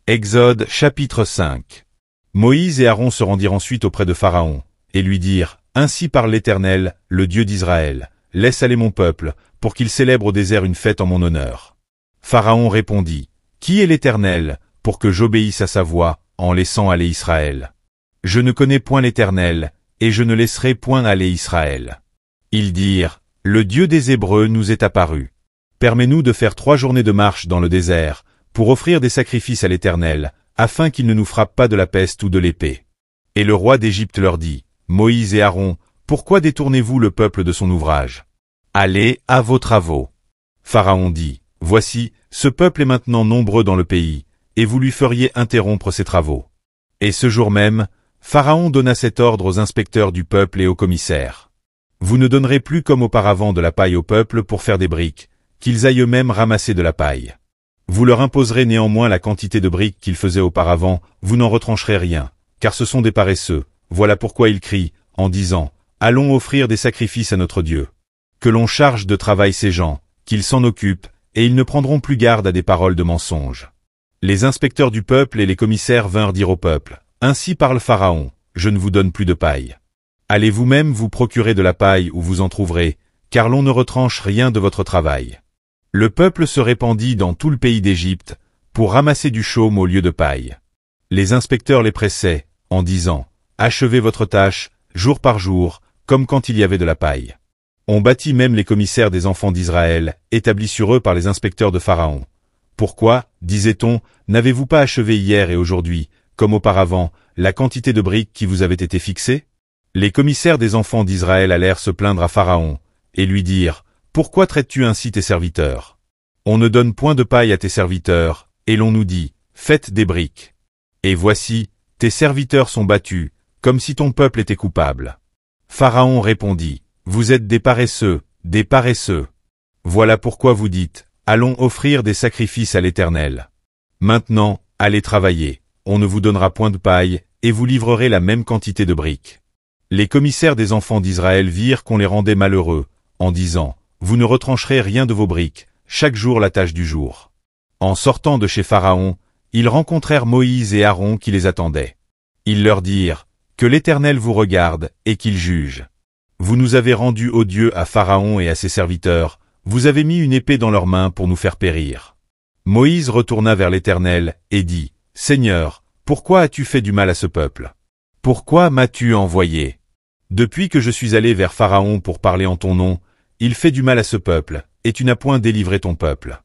Exode chapitre 5. Moïse et Aaron se rendirent ensuite auprès de Pharaon, et lui dirent, « Ainsi parle l'Éternel, le Dieu d'Israël, laisse aller mon peuple, pour qu'il célèbre au désert une fête en mon honneur. » Pharaon répondit, « Qui est l'Éternel, pour que j'obéisse à sa voix, en laissant aller Israël? Je ne connais point l'Éternel, et je ne laisserai point aller Israël. » Ils dirent, « Le Dieu des Hébreux nous est apparu. Permets-nous de faire 3 journées de marche dans le désert, pour offrir des sacrifices à l'Éternel, afin qu'il ne nous frappe pas de la peste ou de l'épée. » Et le roi d'Égypte leur dit, « Moïse et Aaron, pourquoi détournez-vous le peuple de son ouvrage? Allez à vos travaux. » Pharaon dit, « Voici, ce peuple est maintenant nombreux dans le pays, et vous lui feriez interrompre ses travaux. » Et ce jour même, Pharaon donna cet ordre aux inspecteurs du peuple et aux commissaires. « Vous ne donnerez plus comme auparavant de la paille au peuple pour faire des briques, qu'ils aillent eux-mêmes ramasser de la paille. Vous leur imposerez néanmoins la quantité de briques qu'ils faisaient auparavant, vous n'en retrancherez rien, car ce sont des paresseux. Voilà pourquoi ils crient, en disant, « Allons offrir des sacrifices à notre Dieu. » Que l'on charge de travail ces gens, qu'ils s'en occupent, et ils ne prendront plus garde à des paroles de mensonge. Les inspecteurs du peuple et les commissaires vinrent dire au peuple, « Ainsi parle Pharaon, je ne vous donne plus de paille. Allez vous-même vous procurer de la paille où vous en trouverez, car l'on ne retranche rien de votre travail. » Le peuple se répandit dans tout le pays d'Égypte, pour ramasser du chaume au lieu de paille. Les inspecteurs les pressaient, en disant, « Achevez votre tâche, jour par jour, comme quand il y avait de la paille. » On battit même les commissaires des enfants d'Israël, établis sur eux par les inspecteurs de Pharaon. « Pourquoi, disait-on, n'avez-vous pas achevé hier et aujourd'hui, comme auparavant, la quantité de briques qui vous avait été fixée? » Les commissaires des enfants d'Israël allèrent se plaindre à Pharaon, et lui dirent, « Pourquoi traites-tu ainsi tes serviteurs? On ne donne point de paille à tes serviteurs, et l'on nous dit, faites des briques. Et voici, tes serviteurs sont battus, comme si ton peuple était coupable. » Pharaon répondit, « Vous êtes des paresseux, des paresseux. Voilà pourquoi vous dites, allons offrir des sacrifices à l'Éternel. Maintenant, allez travailler, on ne vous donnera point de paille, et vous livrerez la même quantité de briques. » Les commissaires des enfants d'Israël virent qu'on les rendait malheureux, en disant, « Vous ne retrancherez rien de vos briques, chaque jour la tâche du jour. » En sortant de chez Pharaon, ils rencontrèrent Moïse et Aaron qui les attendaient. Ils leur dirent, « Que l'Éternel vous regarde, et qu'il juge. Vous nous avez rendus odieux à Pharaon et à ses serviteurs, vous avez mis une épée dans leurs mains pour nous faire périr. » Moïse retourna vers l'Éternel, et dit, « Seigneur, pourquoi as-tu fait du mal à ce peuple? Pourquoi m'as-tu envoyé? Depuis que je suis allé vers Pharaon pour parler en ton nom, il fait du mal à ce peuple, et tu n'as point délivré ton peuple.